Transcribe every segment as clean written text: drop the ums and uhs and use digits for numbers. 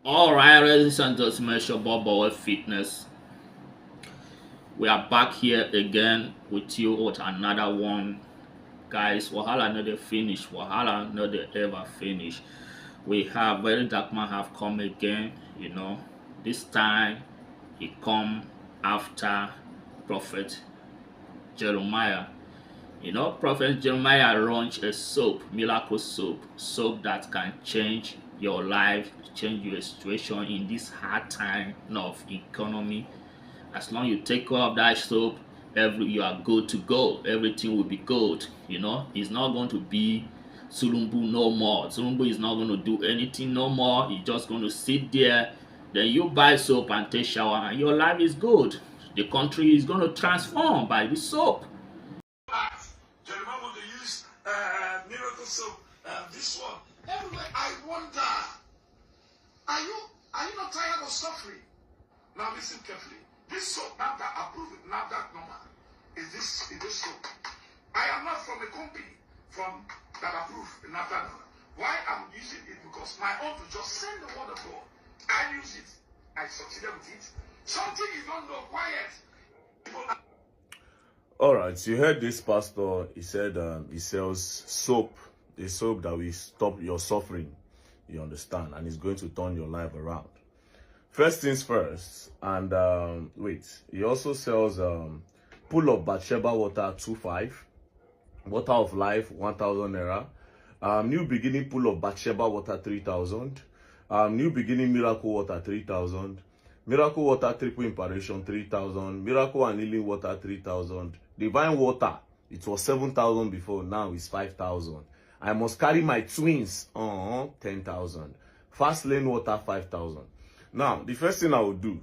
Alright, ladies and gentlemen, it's your Bobo Fitness. We are back here again with you with another one. Guys, Wahala no dey finish. Wahala no dey ever finish. We have Very Dark Man have come again, This time he come after Prophet Jeremiah. Prophet Jeremiah launched a soap, miracle soap that can change your life, change your situation in this hard time of economy. As long you take care of that soap, you are good to go. Everything will be good. It's not going to be Sulumbu no more. Sulumbu is not going to do anything no more. He's just going to sit there. Then you buy soap and take shower, and your life is good. The country is going to transform by the soap. Jeremiah want to use miracle soap. This one everywhere. I wonder, are you not tired of suffering? Now listen carefully. This soap nafdac approved nafdac number is this soap. I am not from a company that approved nafdac number. Why I'm using it? Because my own to just send the word of God. I use it. I succeeded with it. Something you don't know, quiet. All right, so you heard this pastor. He said he sells soap, a soap that will stop your suffering. You understand? And it's going to turn your life around. First things first. And wait, he also sells pull of Bathsheba water 2.5, water of life 1,000 naira, new beginning pull of Bathsheba water 3,000, new beginning miracle water 3,000. Miracle water triple impartation 3,000. Miracle and healing water 3,000. Divine water, it was 7,000 before, now it's 5,000. I must carry my twins 10,000. Fast lane water 5,000. Now, the first thing I will do,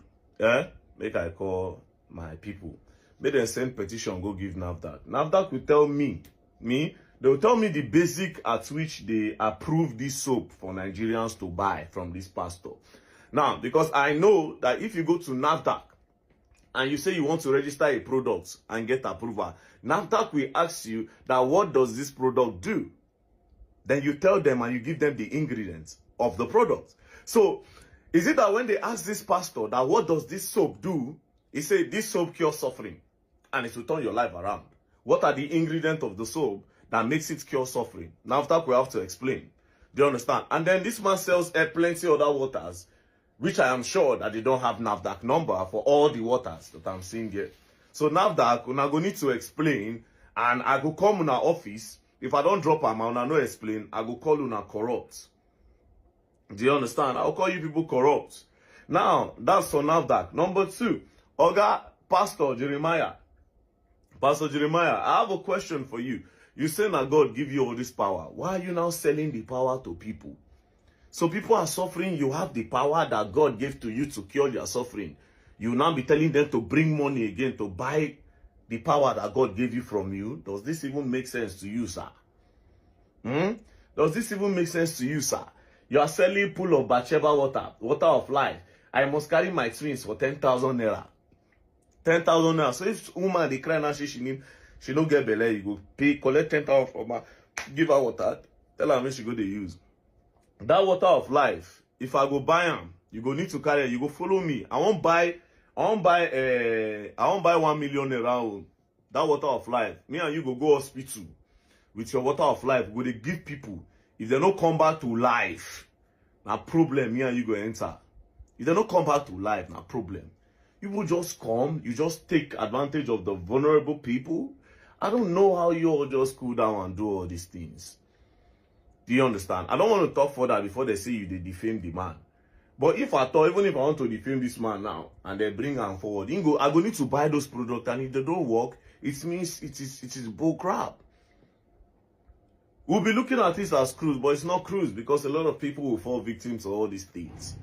make I call my people. Make them send petition, go give nafdac. Nafdac will tell me, they will tell me the basic at which they approve this soap for Nigerians to buy from this pastor. Now, because I know that if you go to nafdac and you say you want to register a product and get approval, nafdac will ask you that what does this product do? Then you tell them and you give them the ingredients of the product. So, is it that when they ask this pastor that what does this soap do, he said this soap cures suffering and it will turn your life around. What are the ingredients of the soap that makes it cure suffering? Nafdac will have to explain. Do you understand? And then this man sells plenty other waters, which I am sure that they don't have nafdac number for all the waters that I'm seeing here. So nafdac, una go need to explain, and I go come in our office. If I don't drop am, una no explain, I go call una corrupt. Do you understand? I'll call you people corrupt. Now, that's for nafdac. Number two, Oga Pastor Jeremiah. Pastor Jeremiah, I have a question for you. You say that God give you all this power. Why are you now selling the power to people? So people are suffering, you have the power that God gave to you to cure their suffering. You will now be telling them to bring money again to buy the power that God gave you from you. Does this even make sense to you, sir? Does this even make sense to you, sir? You are selling pool of Bathsheba water, water of life. I must carry my twins for 10,000 naira. 10,000 naira. So if woman they cry now, she don't get belay, you go pay, collect 10,000 from her, give her water, tell her when she go to use. That water of life, if I go buy them, you go need to carry it, you go follow me. I won't buy 1 million around that water of life. Me and you go hospital with your water of life. Go they give people. If they don't come back to life, na problem. Me and you go enter. If they don't come back to life, na problem. You will just come. You just take advantage of the vulnerable people. I don't know how you all just cool down and do all these things. Do you understand? I don't want to talk further before they say you they defame the man. But if I thought, even if I want to defame this man now and they bring him forward, I go need to buy those products, and if they don't work, it means it is bull crap. We'll be looking at this as cruise, but it's not cruise because a lot of people will fall victims of all these things.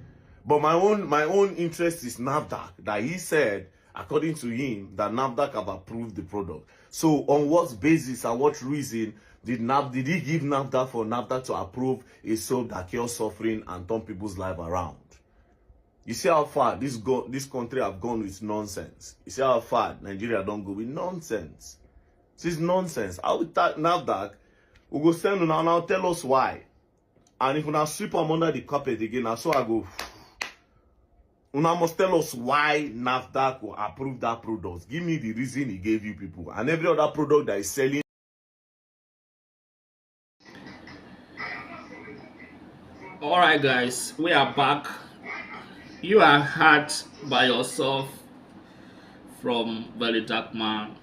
But my own interest is nafdac, that he said, according to him, that nafdac have approved the product. So on what basis and what reason did he give nafdac for nafdac to approve a soap that cures suffering and turn people's life around? You see how far this country have gone with nonsense. You see how far Nigeria don't go with nonsense. This is nonsense. I will tag nafdac. We go send now tell us why. And if we now sweep them under the carpet again, so I go Una must tell us why NAFDAC will approve that product. Give me the reason he gave you people. And every other product that is selling. Alright guys, we are back. You are hurt by yourself from Very Dark Man.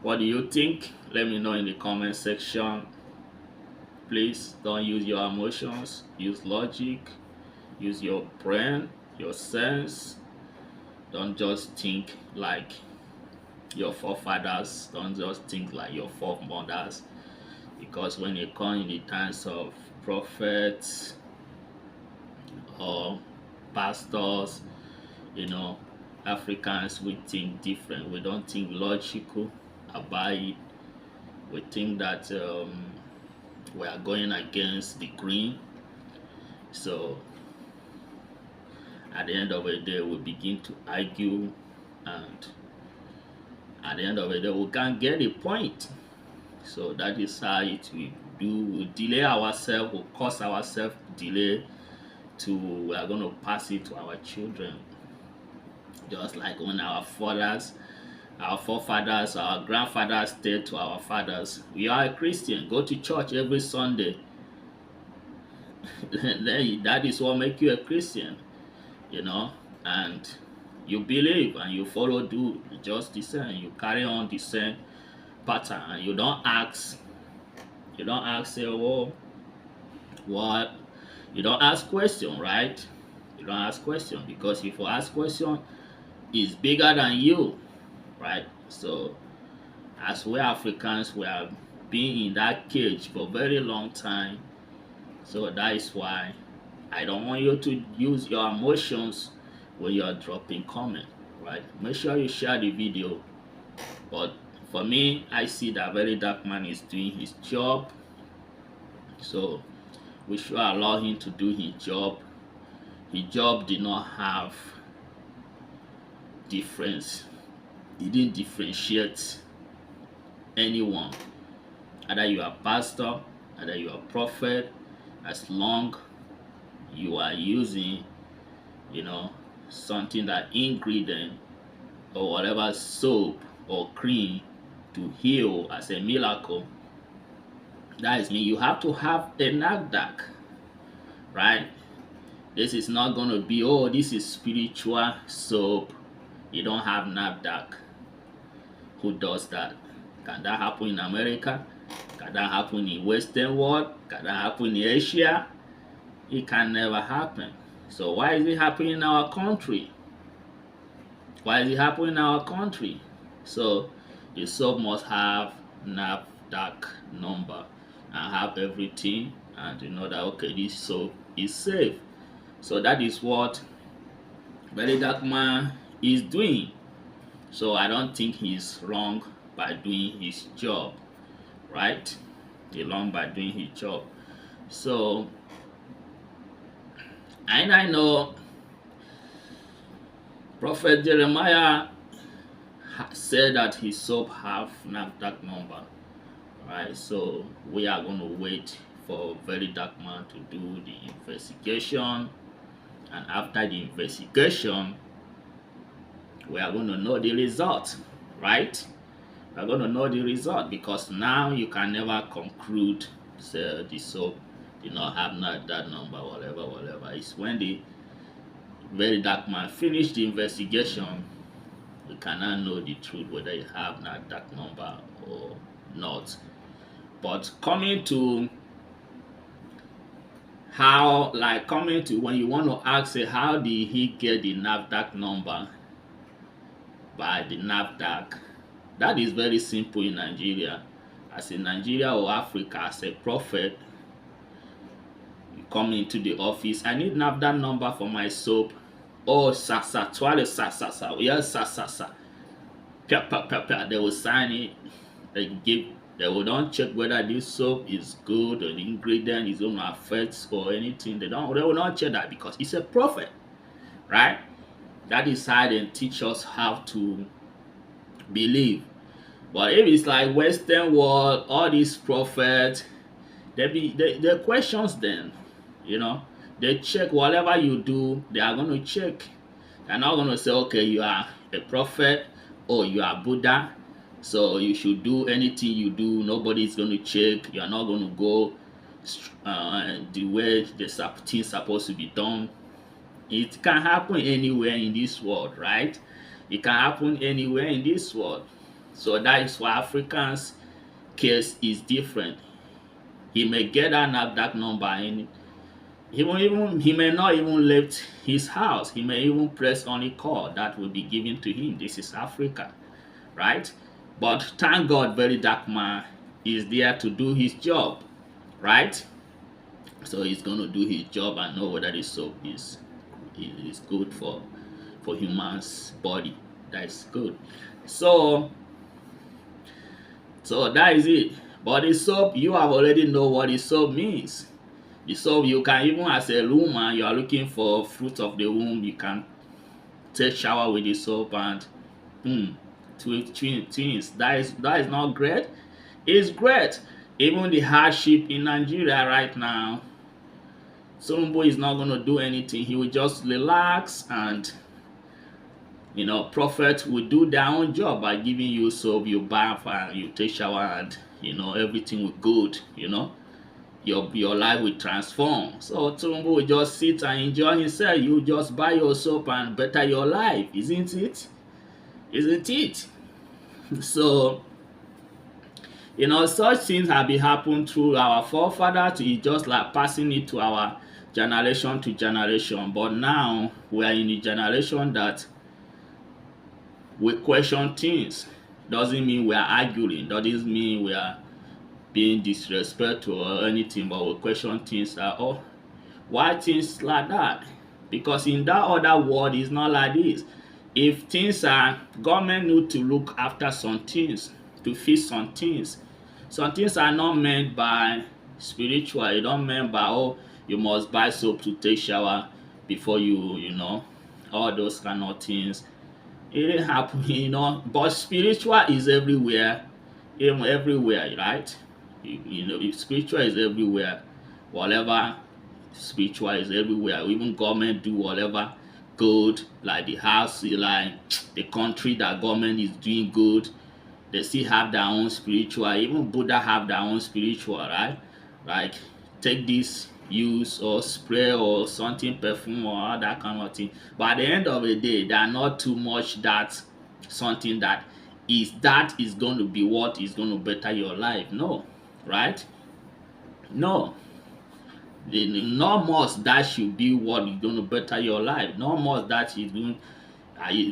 What do you think? Let me know in the comment section. Please don't use your emotions, use logic, use your brain, your sense. Don't just think like your forefathers, don't just think like your foremothers, because when you come in the times of prophets or pastors, Africans, we think different. We don't think logical about it. We think that we are going against the green. So at the end of the day, we begin to argue, and at the end of the day, we can't get a point. So that is how it will do. We delay ourselves, we cause ourselves delay we are going to pass it to our children. Just like when our forefathers, our grandfathers said to our fathers, "We are a Christian, go to church every Sunday." That is what makes you a Christian, and you believe and you follow, do just the same. You carry on the same pattern, and you don't ask, say, "Oh, what?" You don't ask question, right? You don't ask question, because if you ask question, it's bigger than you, right? So as we Africans, we have been in that cage for a very long time. So that is why I don't want you to use your emotions when you are dropping comment, right? Make sure you share the video. But for me, I see that Very Dark Man is doing his job, so we should allow him to do his job. His job did not have difference. He didn't differentiate anyone. Either you are pastor, either you are prophet, as long you are using, something that ingredient or whatever soap or cream to heal as a miracle, that is mean you have to have a nafdac, right? This is not going to be, oh, this is spiritual soap, you don't have nafdac. Who does that? Can that happen in America? Can that happen in Western world? Can that happen in Asia? It can never happen. So why is it happening in our country? Why is it happening in our country? So the soap must have nafdac number and have everything, and you know that, okay, this soap is safe. So that is what Very Dark Man is doing. So I don't think he's wrong by doing his job, right? He's wrong by doing his job. So, and I know Prophet Jeremiah said that his soap have nafdac number, right? So we are going to wait for Very Dark Man to do the investigation, and after the investigation, we are going to know the result, right? We are going to know the result, because now you can never conclude say the soap did not have that number, whatever. It's when the Very Dark Man finish the investigation, we cannot know the truth whether you have that number or not. But coming to when you want to ask, say, how did he get the nafdac number by the nafdac? That is very simple in Nigeria. As in Nigeria or Africa, as a prophet, you come into the office, I need nafdac number for my soap. Oh, sa, yes, sa. They will sign it. They will not check whether this soap is good or the ingredient is going to affect or anything. They will not check that, because it's a prophet, right? That is how they teach us how to believe. But if it's like Western world, all these prophets, they questions them, They check whatever you do, they are going to check. They're not going to say, okay, you are a prophet or you are Buddha, so you should do anything you do. Nobody's going to check. You are not going to go the way the things supposed to be done. It can happen anywhere in this world, right? It can happen anywhere in this world. So that is why Africans' case is different. He may get an nafdac number and he may not even leave his house. He may even press on a call that will be given to him. This is Africa, right? But thank God, very dark man is there to do his job, right? So he's going to do his job and know whether the soap is good for human's body. That's good. So that is it. But the soap, you have already know what the soap means. The soap, you can even, as a woman, you are looking for fruit of the womb, you can take shower with the soap and twins. That is not great. It's great. Even the hardship in Nigeria right now, Solombo is not going to do anything. He will just relax, and prophets will do their own job by giving you soap, you bath, and you take shower, and everything will good. Your life will transform. So Solombo will just sit and enjoy himself. You just buy your soap and better your life, isn't it? Isn't it? So such things have been happening through our forefathers. It's just like passing it to our generation to generation. But now we are in a generation that we question things. Doesn't mean we are arguing. Doesn't mean we are being disrespectful or anything. But we question things that, oh, why things like that? Because in that other world, it's not like this. If things are, government need to look after some things, to fix some things. Some things are not meant by spiritual. It's not meant by, oh, you must buy soap to take shower before all those kind of things. It didn't happen, but spiritual is everywhere, everywhere, right? Spiritual is everywhere. Whatever spiritual is everywhere. Even government do whatever good, like the house, like the country that government is doing good, they still have their own spiritual. Even Buddha have their own spiritual, right? Like take this, use or spray or something, perfume or that kind of thing. But at the end of the day, they are not too much that something that is going to be what is going to better your life. No, right? No. No more that should be what is going to better your life. No more that is going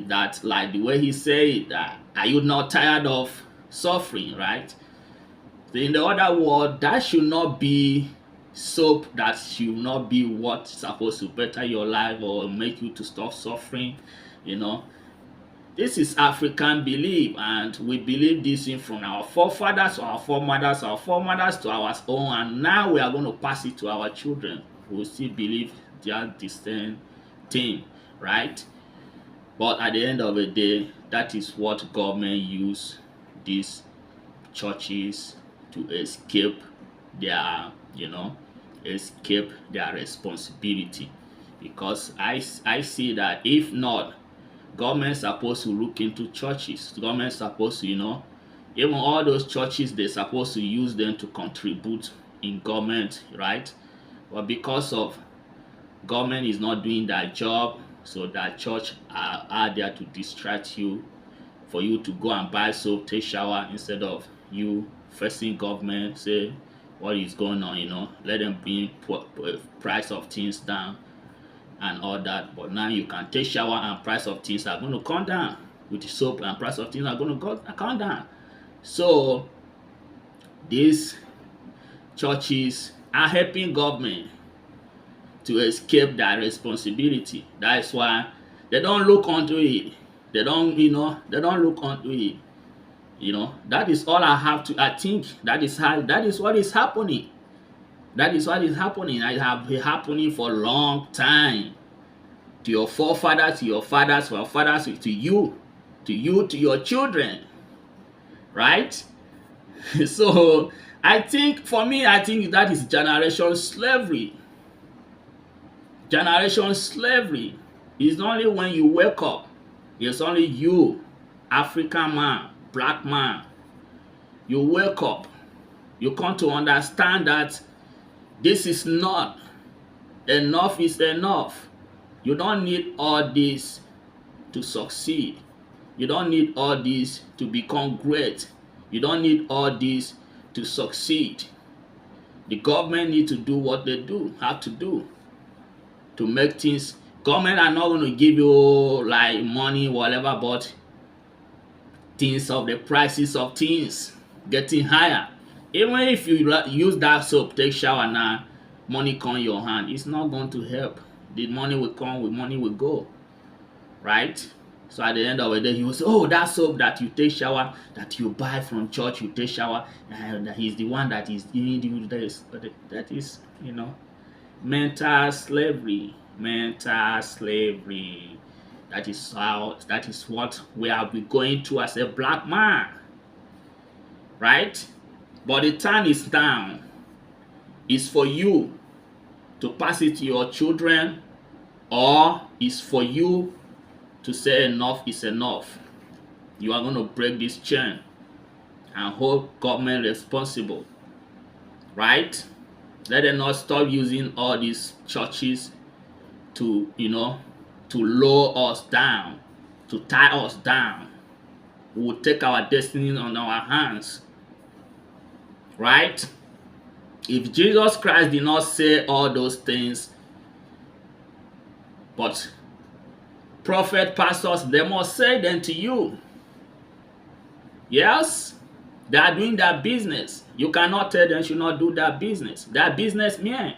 that, like the way he said, are you not tired of suffering, right? In the other world, that should not be soap. That should not be what's supposed to better your life or make you to stop suffering. This is African belief, and we believe this in from our forefathers, our foremothers to our own, and now we are going to pass it to our children who still believe just the same thing, right? But at the end of the day, that is what government use these churches to escape their responsibility. Because I see that if not, government supposed to look into churches. Government supposed to, even all those churches, they're supposed to use them to contribute in government, right? But because of government is not doing their job, so that church are there to distract you, for you to go and buy soap, take shower, instead of you facing government, say what is going on, let them bring price of things down and all that. But now you can take shower and price of things are going to come down. With the soap and price of things are going to come down. So these churches are helping government to escape their responsibility. That's why they don't look onto it. They don't look onto it. That is all I have to. I think that is what is happening. That is what is happening. It have been happening for a long time. To your forefathers, to your fathers, to your fathers, to you, to your children. Right? So I think that is generation slavery. Generation slavery is only when you wake up. It's only you, African man, black man. You wake up. You come to understand that this is not enough is enough. You don't need all this to succeed. You don't need all this to become great. You don't need all this to succeed. The government need to do what they have to do to make things. Government are not going to give you like money, whatever, but things of the prices of things getting higher. Even if you use that soap, take shower now, money come in your hand, it's not going to help. The money will come, with money will go, right? So at the end of the day, he will say, oh, that soap that you take shower, that you buy from church, you take shower, and he's the one that is giving you this. That is, mental slavery. Mental slavery. That is what we are going through as a black man, right? But the time is down. It's for you to pass it to your children, or it's for you to say enough is enough. You are going to break this chain and hold government responsible, right? Let them not stop using all these churches to, to lower us down, to tie us down. We will take our destiny on our hands, right? If Jesus Christ did not say all those things, but prophet, pastors, they must say them to you. Yes, they are doing their business. You cannot tell them should not do their business. Their businessmen.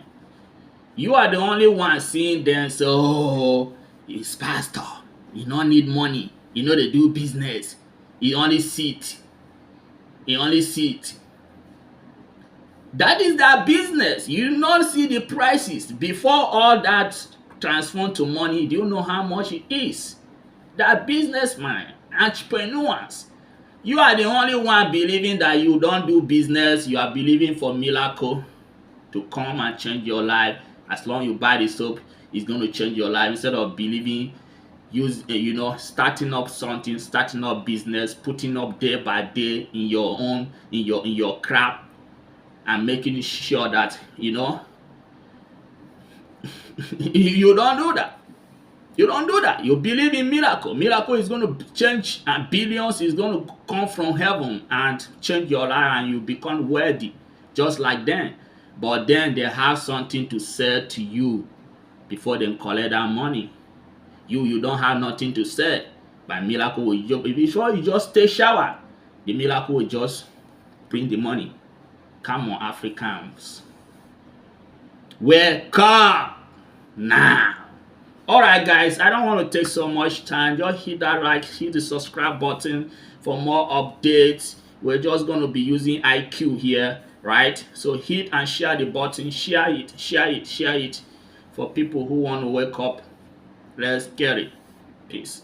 You are the only one seeing them say, oh, he's pastor. He don't need money. They do business. He only sit. That is their business. You don't see the prices. Before all that transform to money, do you know how much it is? That businessman, entrepreneurs. You are the only one believing that you don't do business. You are believing for miracle to come and change your life. As long as you buy the soap, it's going to change your life. Instead of believing, starting up something, starting up business, putting up day by day in your crap, and making sure that you don't do that. You don't do that. You believe in miracle. Miracle is going to change, and billions is going to come from heaven and change your life, and you become wealthy just like them. But then they have something to sell to you before they collect that money. You don't have nothing to sell. By miracle, before you just take shower, the miracle will just bring the money. Come on, Africans. Wake up now. Alright guys, I don't want to take so much time. Just hit that like, hit the subscribe button for more updates. We're just going to be using IQ here, right? So hit and share the button. Share it for people who want to wake up. Let's get it. Peace.